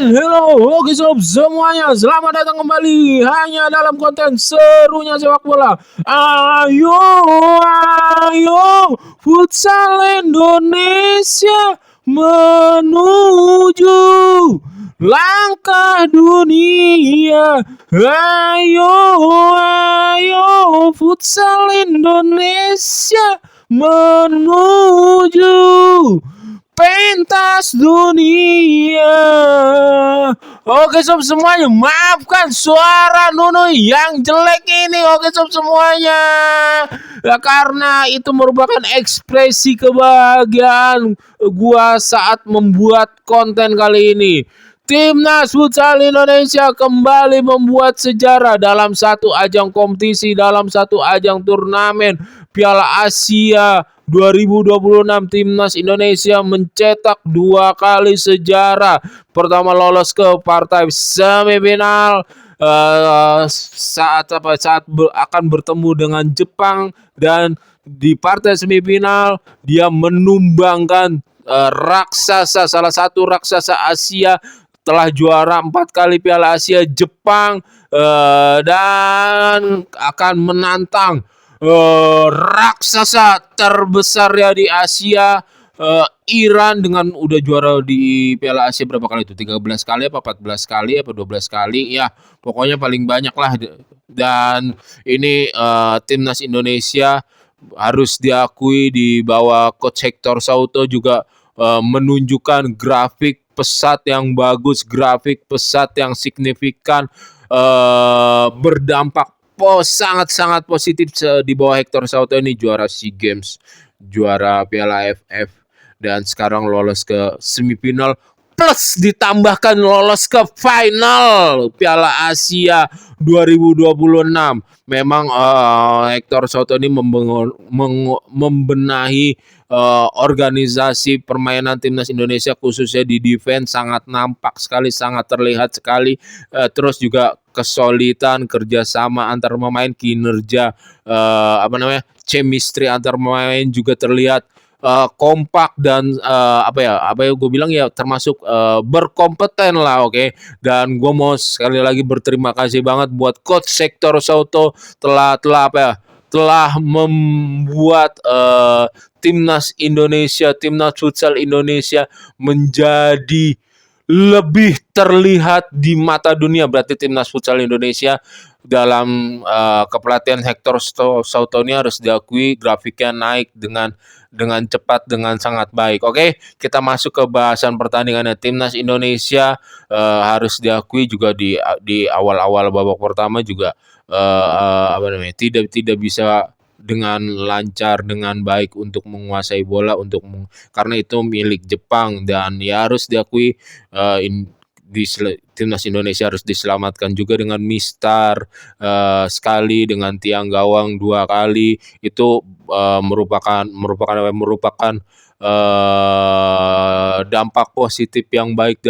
And hello, oke sob semuanya, selamat datang kembali hanya dalam konten serunya sepak bola. Ayo, ayo, futsal Indonesia menuju langkah dunia. Ayo, ayo, futsal Indonesia menuju pentas dunia. Oke sob semuanya, maafkan suara Nuno yang jelek ini. Oke sob semuanya, ya, karena itu merupakan ekspresi kebahagiaan gua saat membuat konten kali ini. Timnas Futsal Indonesia kembali membuat sejarah dalam satu ajang kompetisi, dalam satu ajang turnamen Piala Asia 2026. Timnas Indonesia mencetak 2 kali sejarah. Pertama lolos ke partai semifinal saat akan bertemu dengan Jepang, dan di partai semifinal dia menumbangkan salah satu raksasa Asia, telah juara 4 kali Piala Asia, Jepang, dan akan menantang raksasa terbesar ya di Asia, Iran, dengan udah juara di Piala Asia berapa kali itu? 13 kali apa 14 kali apa 12 kali ya, pokoknya paling banyak lah. Dan ini timnas Indonesia harus diakui di bawah coach Hector Souto juga menunjukkan grafik pesat yang bagus, grafik pesat yang signifikan, berdampak sangat-sangat positif di bawah Hector Souto. Ini juara SEA Games, juara Piala AFF, dan sekarang lolos ke semifinal plus ditambahkan lolos ke final Piala Asia 2026. Memang Hector Souto ini membenahi organisasi permainan timnas Indonesia, khususnya di defense, sangat nampak sekali, sangat terlihat sekali. Terus juga kesulitan kerjasama antar pemain, kinerja chemistry antar pemain juga terlihat kompak dan gue bilang ya termasuk berkompeten lah. Oke. Dan gue mau sekali lagi berterima kasih banget buat coach Hector Souto telah membuat timnas Indonesia, timnas futsal Indonesia menjadi lebih terlihat di mata dunia. Berarti timnas futsal Indonesia dalam kepelatihan Hector Souto ini harus diakui grafiknya naik dengan cepat, dengan sangat baik. Oke, kita masuk ke bahasan pertandingannya. Timnas Indonesia harus diakui juga di awal-awal babak pertama juga tidak bisa dengan lancar, dengan baik untuk menguasai bola, karena itu milik Jepang. Dan ya harus diakui timnas Indonesia harus diselamatkan juga dengan mistar sekali, dengan tiang gawang 2 kali. Itu merupakan dampak positif yang baik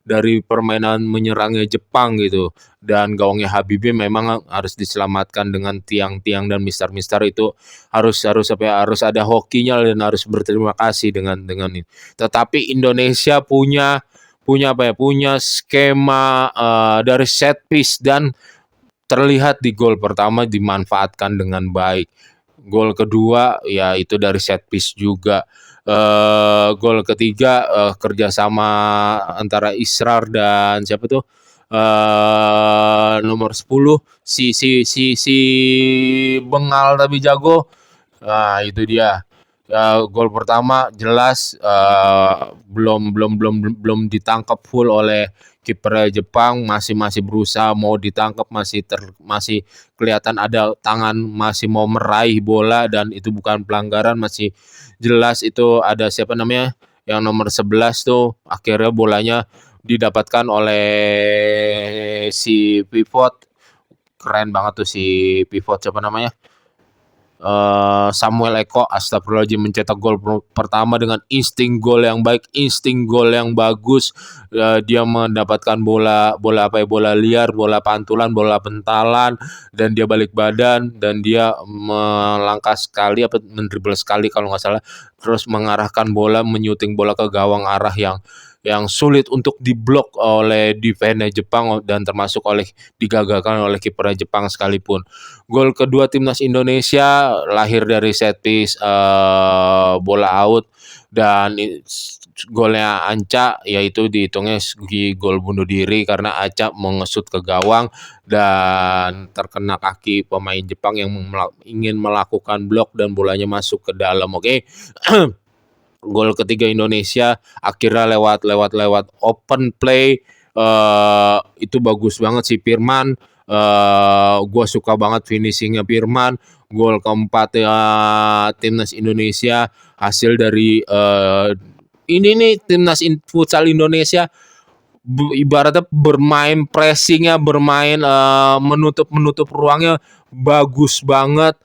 dari permainan menyerangnya Jepang gitu. Dan gawangnya Habibie memang harus diselamatkan dengan tiang-tiang dan mistar-mistar. Itu harus ada hokinya dan harus berterima kasih dengan ini. Tetapi Indonesia punya skema dari set piece, dan terlihat di gol pertama dimanfaatkan dengan baik. Gol kedua ya itu dari set piece juga. Gol ketiga kerjasama antara Israr dan siapa tuh nomor 10 si bengal tapi jago. Nah itu dia. Gol pertama jelas belum ditangkap full oleh kiper Jepang, masih berusaha mau ditangkap, masih kelihatan ada tangan, masih mau meraih bola, dan itu bukan pelanggaran, masih jelas itu ada siapa namanya yang nomor 11 tuh. Akhirnya bolanya didapatkan oleh si pivot, keren banget tuh si pivot, siapa namanya, Samuel Eko, astagfirullahaladzim, mencetak gol pertama dengan insting gol yang baik, insting gol yang bagus. Dia mendapatkan bola liar, bola pantulan, bola pentalan, dan dia balik badan, dan dia melangkah sekali, mendribble sekali kalau nggak salah, terus mengarahkan bola, menyuting bola ke gawang arah yang sulit untuk diblok oleh defense Jepang dan termasuk digagalkan oleh kiper Jepang sekalipun. Gol kedua timnas Indonesia lahir dari set piece, bola out, dan golnya Anca yaitu dihitungnya gol bunuh diri karena Anca mengesut ke gawang dan terkena kaki pemain Jepang yang ingin melakukan blok dan bolanya masuk ke dalam. Oke. Gol ketiga Indonesia akhirnya lewat open play, itu bagus banget si Firman. Gue suka banget finishingnya Firman. Gol keempat timnas Indonesia hasil dari ini nih timnas futsal Indonesia ibaratnya bermain pressingnya, bermain menutup ruangnya bagus banget.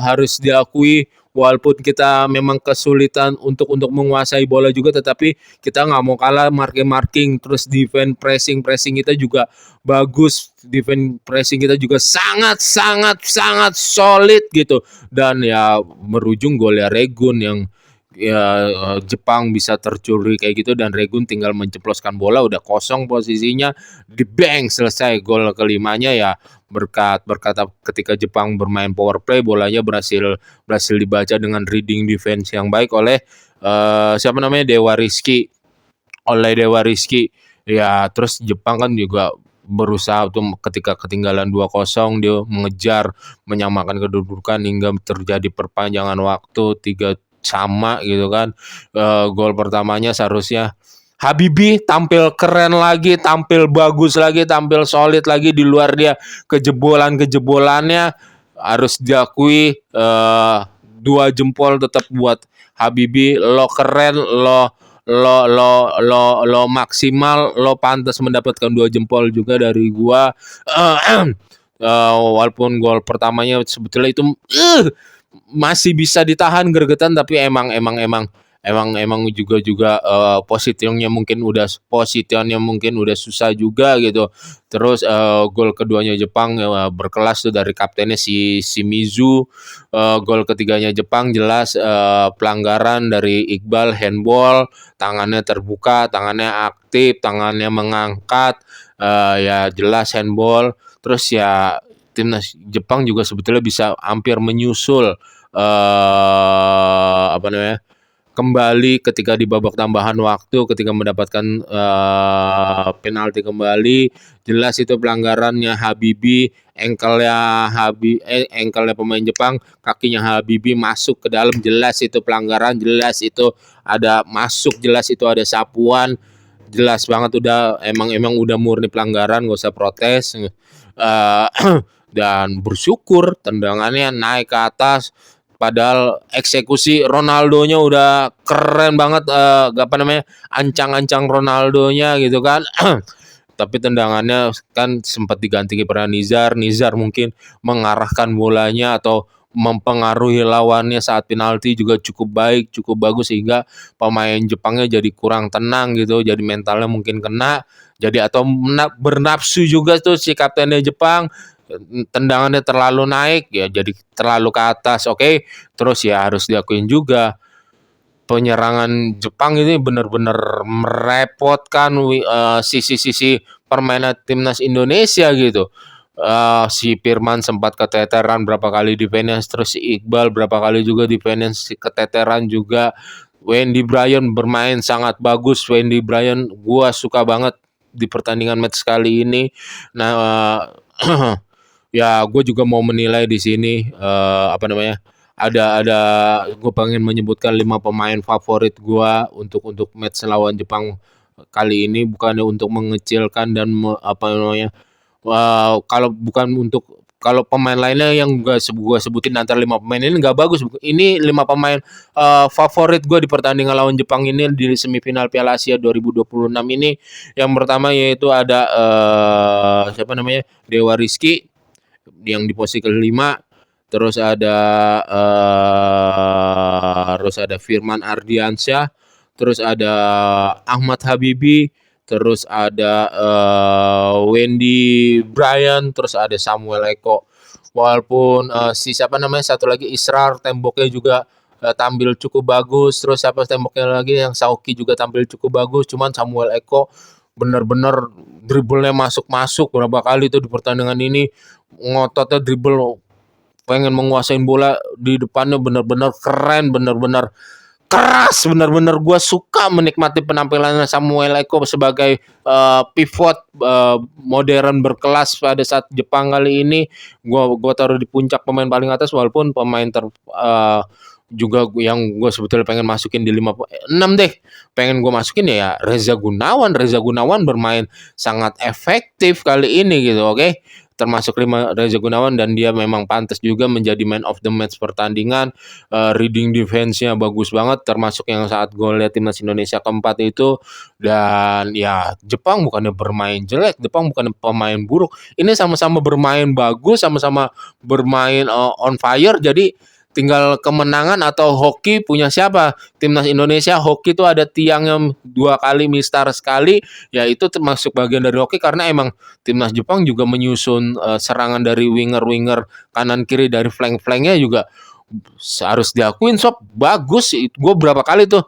Harus diakui walaupun kita memang kesulitan untuk menguasai bola juga, tetapi kita nggak mau kalah marking, terus defense pressing kita juga bagus, defense pressing kita juga sangat solid gitu, dan ya berujung golnya Regun yang Jepang bisa tercuri kayak gitu, dan Regun tinggal menceploskan bola udah kosong posisinya, di bank selesai. Gol kelimanya ya berkat ketika Jepang bermain power play, bolanya berhasil dibaca dengan reading defense yang baik oleh siapa namanya Dewa Rizky ya. Terus Jepang kan juga berusaha tuh ketika ketinggalan 2-0 dia mengejar menyamakan kedudukan hingga terjadi perpanjangan waktu 3 sama gitu kan. Gol pertamanya seharusnya Habibie tampil keren lagi, tampil bagus lagi, tampil solid lagi, di luar dia kejebolannya harus diakui, 2 jempol tetap buat Habibie. Lo keren, lo maksimal, lo pantas mendapatkan 2 jempol juga dari gua. Walaupun gol pertamanya sebetulnya itu masih bisa ditahan gregetan, tapi emang juga positionnya mungkin udah susah juga gitu. Terus gol keduanya Jepang berkelas tuh dari kaptennya si Mizu. Gol ketiganya Jepang jelas pelanggaran dari Iqbal, handball, tangannya terbuka, tangannya aktif, tangannya mengangkat, ya jelas handball. Terus ya timnas Jepang juga sebetulnya bisa hampir menyusul kembali ketika di babak tambahan waktu, ketika mendapatkan penalti kembali. Jelas itu pelanggarannya Habibie, engkelnya pemain Jepang, kakinya Habibie masuk ke dalam, jelas itu pelanggaran, jelas itu ada masuk, jelas itu ada sapuan, jelas banget udah emang udah murni pelanggaran, gak usah protes. Dan bersyukur tendangannya naik ke atas, padahal eksekusi Ronaldonya udah keren banget, ancang-ancang Ronaldonya gitu kan. Tapi tendangannya kan sempat diganti kiper Nizar mungkin mengarahkan bolanya atau mempengaruhi lawannya saat penalti juga cukup baik, cukup bagus, sehingga pemain Jepangnya jadi kurang tenang gitu, jadi mentalnya mungkin kena, jadi atau bernafsu juga tuh si kaptennya Jepang, tendangannya terlalu naik ya jadi terlalu ke atas. Oke. Terus ya harus diakuin juga penyerangan Jepang ini benar-benar merepotkan sisi permainan timnas Indonesia gitu. Si Firman sempat keteteran berapa kali defense, terus si Iqbal berapa kali juga defense keteteran juga. Wendy Bryan bermain sangat bagus. Wendy Bryan gua suka banget di pertandingan match kali ini. Nah, ya gue juga mau menilai di sini, ada gue pengen menyebutkan 5 pemain favorit gue untuk match lawan Jepang kali ini, bukannya untuk mengecilkan dan kalau pemain lainnya yang gue sebutin antara 5 pemain ini nggak bagus. Ini 5 pemain favorit gue di pertandingan lawan Jepang ini di semifinal Piala Asia 2026 ini. Yang pertama yaitu ada Dewa Rizky yang di posisi kelima. Terus ada Firman Ardiansyah, terus ada Ahmad Habibie, terus ada Wendy Bryan, terus ada Samuel Eko. Walaupun satu lagi Israr temboknya juga tampil cukup bagus. Terus siapa temboknya lagi yang Sauki juga tampil cukup bagus. Cuman Samuel Eko bener-bener dribblenya masuk-masuk berapa kali tuh di pertandingan ini, ngototnya dribble pengen menguasain bola di depannya bener-bener keren, bener-bener keras, bener-bener gue suka menikmati penampilannya Samuel Eko sebagai pivot modern berkelas pada saat Jepang kali ini. Gue taruh di puncak pemain paling atas, walaupun pemain juga yang gue sebetulnya pengen masukin di 6 deh, pengen gue masukin ya Reza Gunawan bermain sangat efektif kali ini gitu, oke. Termasuk Reza Gunawan, dan dia memang pantas juga menjadi man of the match pertandingan. Reading defense-nya bagus banget, termasuk yang saat gol lihat timnas Indonesia keempat itu. Dan ya Jepang bukannya bermain jelek, Jepang bukannya pemain buruk, ini sama-sama bermain bagus, sama-sama bermain on fire. Jadi tinggal kemenangan atau hoki punya siapa. Timnas Indonesia hoki itu ada tiang yang 2 kali mistar sekali, ya itu termasuk bagian dari hoki, karena emang timnas Jepang juga menyusun serangan dari winger-winger kanan kiri, dari flank-flanknya juga harus diakuin sob bagus. Gue berapa kali tuh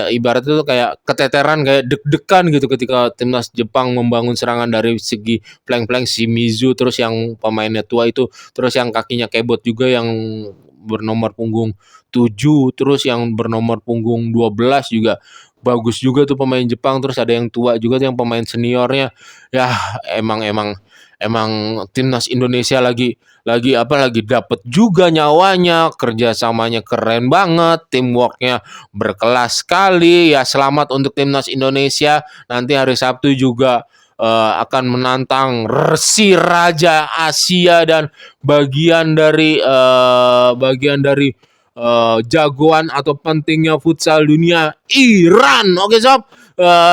ibaratnya tuh kayak keteteran, kayak deg-degan gitu ketika timnas Jepang membangun serangan dari segi flank-flank, Shimizu, terus yang pemainnya tua itu, terus yang kakinya kebot juga yang bernomor punggung 7, terus yang bernomor punggung 12 juga bagus juga tuh pemain Jepang. Terus ada yang tua juga tuh yang pemain seniornya. Ya emang timnas Indonesia lagi dapet juga nyawanya, kerjasamanya keren banget, teamworknya berkelas sekali. Ya selamat untuk timnas Indonesia, nanti hari Sabtu juga akan menantang si Raja Asia dan bagian dari jagoan atau pentingnya futsal dunia, Iran. Oke sob,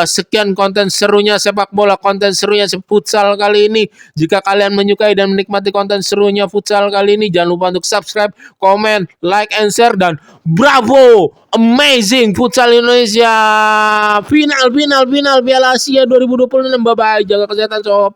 sekian konten serunya sepak bola, konten serunya futsal kali ini. Jika kalian menyukai dan menikmati konten serunya futsal kali ini, jangan lupa untuk subscribe, komen, like, and share. Dan bravo, amazing futsal Indonesia, final Piala Asia 2026. Bye bye, jaga kesehatan sob.